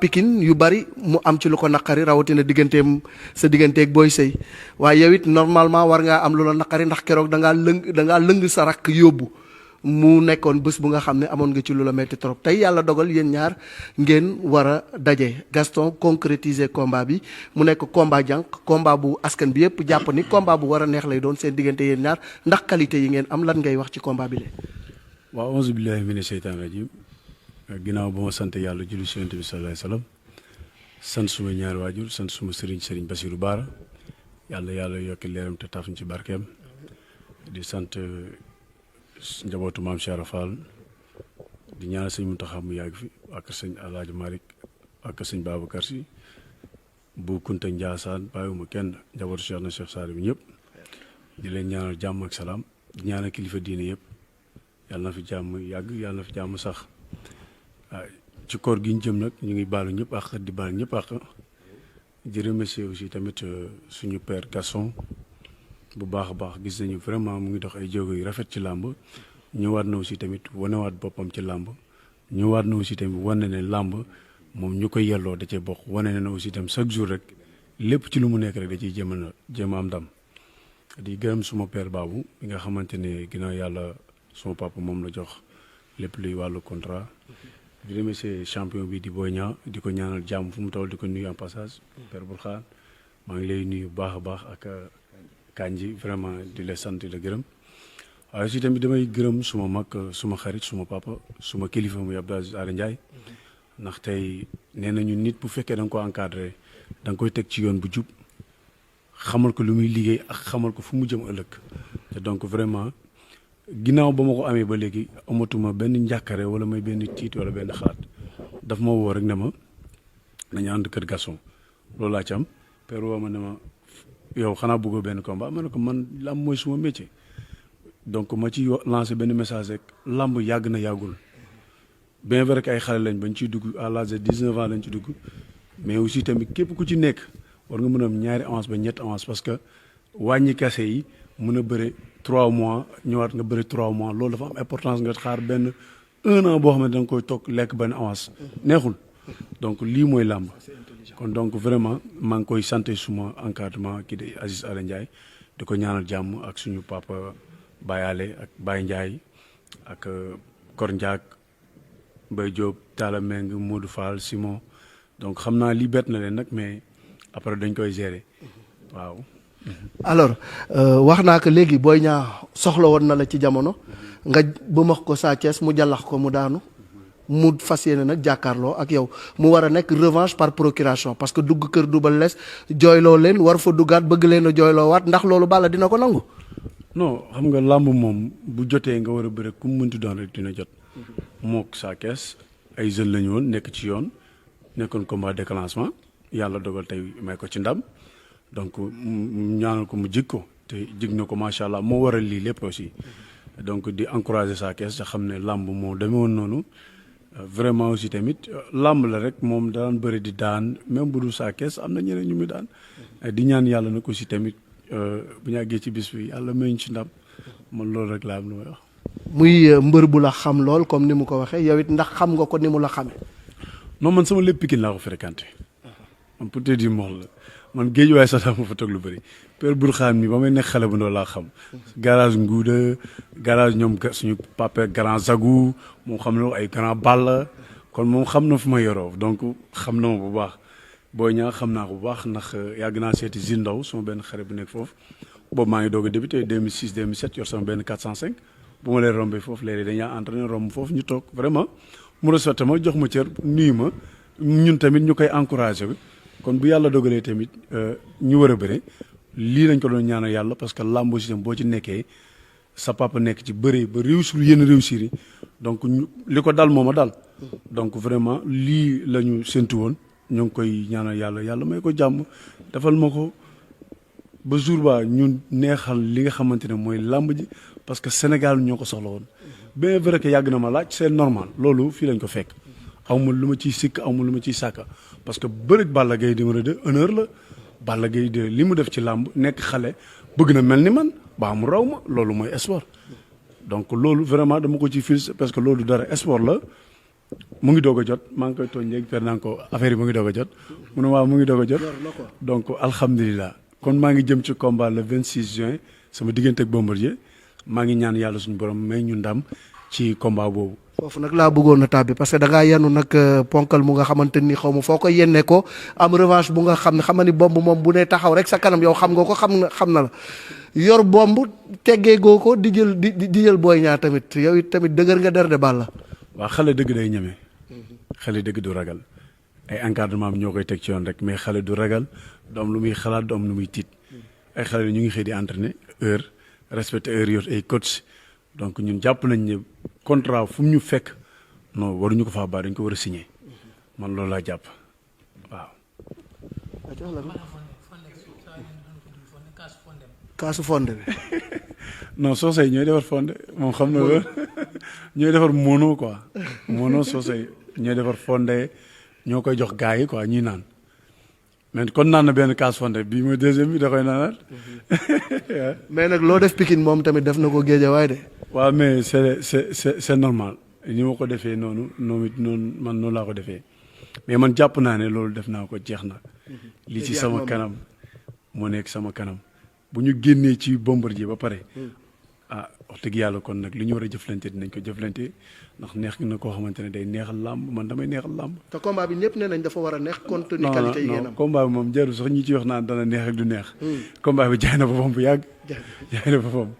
Pikine yu bari mu am ci lu ko naqari rawatina digganteem sa digganteeg Boy Sey waaye yow it normalement war ngaa am lu la naqari ndax keroog da ngaa lëng sa rakk yóbbu mu nekkoon bés bu nga xam ne amoon nga ci lu la metti trop tey yàlla dogal yéen ñaar ngeen war a daje Gaston concrétiser combat bi mu nekk combat jànq combat bu askan bi yëpp jàpp ni combat bu war a neex lay doon seen diggante yéen ñaar ndax qualité yi ngeen am lan ngay wax ci combat bi le waaw auzu billahi mina sheytaan rajim ginnaaw ba ma sant yàlla julli ci Yonent bi sallallahu alayhi wasallam sant suma ñaari waajur sant suma sëriñ Basiru Baara yàlla yokki leeram te taf ñu ci barkeem di sant njabootu maam Cheikh Fall di ñaanal sëñ Muntaxa mu yàgg fi ak sëñ Alaaji Malick ak sëñ Babacar Si bu Kunta Njaasaan bàyyiwuma kenn njabootu Cheikh na Cheikh Saari bi ñëpp di leen ñaanal jàmm ak salaam di ñaanal kilifa diine yëpp yàlla na fi jàmm yàgg yàlla na fi jàmm sax ci koor gi ñu jëm nag ñu ngi baalu ñëpp ak di baal ñëpp ak di remercier aussi tamit suñu père Gaston bu baax a baax gis nañu vraiment mu ngi dox ay jéego yu rafet ci làmb ñëwaat na aussi tamit wanewaat boppam ci làmb ñëwaat na aussi tamit wane ne làmb moom ñu koy yelloo da cee bokk wane ne aussi tamit chaque jour rek lépp ci lu mu nekk rek da ciy jéem a am ndam di gërëm suma père Babou bi nga xamante ne ginnaaw yàlla suma papa moom la jox lépp luy wàllu contrat di remercier champion bi di Boy Niang di ko ñaanal jàmm fu mu toll di ko nuyu en passage père Bourkhane maa ngi lay nuyu bu baax a baax ak Kanji vraiment di la sant di la gërëm waaye aussi tamit damay gërëm suma mag suma xarit suma papa suma kilifa muy Abdou Aziz Ala Ndiaye ndax tey nee nañu nit bu fekkee da nga ko encadré da nga koy teg ci yoon bu jub xamal ko lu muy liggéey ak xamal ko fu mu jëm ëllëg te donc vraiment ginnaaw ba ma ko amee ba léegi amatuma benn njàkkare wala may benn tiit wala benn xalaat daf ma woo rek ne ma nañu ànd kër Gaston loolu laa ci am père woo ma ne ma yow xanaa bëggoo benn combat ma ne ko man làmb mooy suma métier donc ma ci lancé benn message rek làmb yàgg na yàggul bien vrai que ay xale lañ bañ ciy dugg à l'âge de 19 ans lañ ci dugg mais aussi tamit képp ku ci nekk war nga mën a am ñaari avance ba ñetti avance parce que wàññi kase yi mën a bëre 3 mois ñëwaat nga bëri 3 mois loolu dafa am importance nga xaar benn 1 an boo xam ne da nga koy toog lekk benn avance neexul donc lii mooy làmb kon donc vraiment maa ngi koy santé suma encadrement kii di Aziz Ala Ndiaye di ko ñaanal jàmm ak suñu papa Baye Ale ak Baye Ndiaye ak Kor Ndiak Mbaye Diop Talla Meng Modou Fall Simon donc xam naa lii bett na leen nag mais après dañ koy gérer waaw. alors wax naa ko léegi Boy Niang soxla woon na la ci jamono nga bëmax ko Sa Thiès mu jàllax ko mu daanu mu fas yéene nag jàkkaarloo ak yow mu war a nekk revanche par procuration parce que dugg kër Double Less jooyloo leen war fa duggaat bëgg leen a jooyloo waat ndax loolu Balla dina ko nangu. non xam nga làmb moom bu jotee nga war a bëre ku mu mënti doon rek dina jot mook Sa Thiès ay jeunes la ñu woon nekk ci yoon nekkoon combat déclenchement yàlla dogal tey may ko ci ndam. donc ñaanal ko mu jig ko te jig na ko macha allah moo waral lii lépp aussi donc di encourager Sa Thiès te xam ne làmb moo demee woon noonu vraiment aussi tamit làmb la rek moom daan bëri di daan même bu dul Sa Thiès am na ñeneen ñu muy daan di ñaan yàlla nag aussi tamit bu ñu àggee ci bis bi yàlla may ñu ci ndam man loolu rek laa am lu may wax. muy mbër bu la xam lool comme ni mu ko waxee yow it ndax xam nga ko ni mu la xamee. non man sama lépp Pikine laa ko fréquenté man pour te dire moom la. man géej waaye sax ma fa toog lu bëri père Bourkhane mi ba may nekk xale bu ndaw laa xam garage Nguuda garage ñoom suñu papa grand Zagou moom xam na ay grand Balla kon moom xam na fu ma yoroo donc xam na ma bu baax Boy Niang xam naa ko bu baax ndax yàgg naa seeti Zil Ndaw sama benn xarit bu nekk foofu boobu maa ngi doog a débuté 2006 2007 yor sama benn 405 bu ma leen rombee foofu léeg-léeg dañuy entraîné romb foofu ñu toog vraiment mu respecté ma jox ma cër nuyu ma ñun tamit ñu koy encouragé bi kon bu yàlla dogalee tamit ñu war a bëre lii lañ ko doon ñaanal yàlla parce que làmb aussi boo ci nekkee sa papa nekk ci bëre ba réussir yenn réussir yi donc li ko dal moom a dal donc vraiment lii la ñu séntu woon ñu ngi koy ñaanal yàlla may ko jàmm defal ma ko ba jour ba ñun neexal li nga xamante ne mooy làmb ji parce que Sénégal ñoo ko soxla woon bien vrai que yàgg na ma laaj c'est normal loolu fii lañ ko fekk awma lu ma ciy sikk awma lu ma ciy sàkka parce que bëri Balla Gaye numéro 2 honneur la Balla Gaye 2 li mu def ci làmb nekk xale bëgg na mel ni man baa mu raw ma loolu mooy sport donc loolu vraiment dama ko ci fil parce que loolu dara sport la mu ngi doog a jot maa ngi koy tooñ léegi per naa ko affaire yi mu ngi doog a jot mu ne waaw mu ngi doog a jot donc alhamdulilah kon maa ngi jëm ci combat le 26 juin sama diggante ak Bombardier maa ngi ñaan yàlla suñu borom may ñu ndam ci combat boobu. foofu nag laa bëggoon a tàbbi parce que da ngaa yenu nag ponkal mu nga xamante ni xaw ma foo ko yennee ko am revanche bu nga xam ne xam nga ni bomb moom bu ne taxaw rek sa kanam yow xam nga ko xam na la yor bomb teggee goo ko di jël Boy Niang tamit yow it tamit dëgër nga der de Balla. waaw xale dëgg day ñeme. xale dëgg du ragal ay encadrement am ñoo koy teg ci yoon rek mais xale du ragal du am lu muy xalaat du am lu muy tiit ay xale ñu ngi xëy di entraîner heure respecté heure yor ay coach donc ñun jàpp nañ ne contrat fu mu ñu fekk non waruñu ko faa baax dañ ko war a signer man loolu laa jàpp waaw. kaasu fonde bi. non soosey ñooy defar fonde moom xam na loolu ñooy defar mono quoi mono soosey ñooy defar fonde ñoo koy jox gars yi quoi ñuy naan mais kon naan na benn kaas fonde bii mooy deuxième bi da koy naanaat. mais nag loo def Pikine moom tamit def na ko Guédiawaye de. waaw mais c'est normal ni ma ko defee noonu man noonu laa ko defee mais man jàpp naa ne loolu def naa ko jeex na. li ci sama kanam moo nekk sama kanam. bu ñu génnee ci Bombardier ba pare wax dëgg yàlla kon nag li ñu war a jëflante dinañ ko jëflante ndax neex na koo xamante ne day neexal làmb man damay neexal làmb. te combat bi ñëpp nee nañ dafa war a neex compte ni qualité yi ngeen am. non combat bi moom jarul sax ñi ci wax naan dana neex ak du neex. combat bi jaay na boppam bu yàgg. jaay na boppam.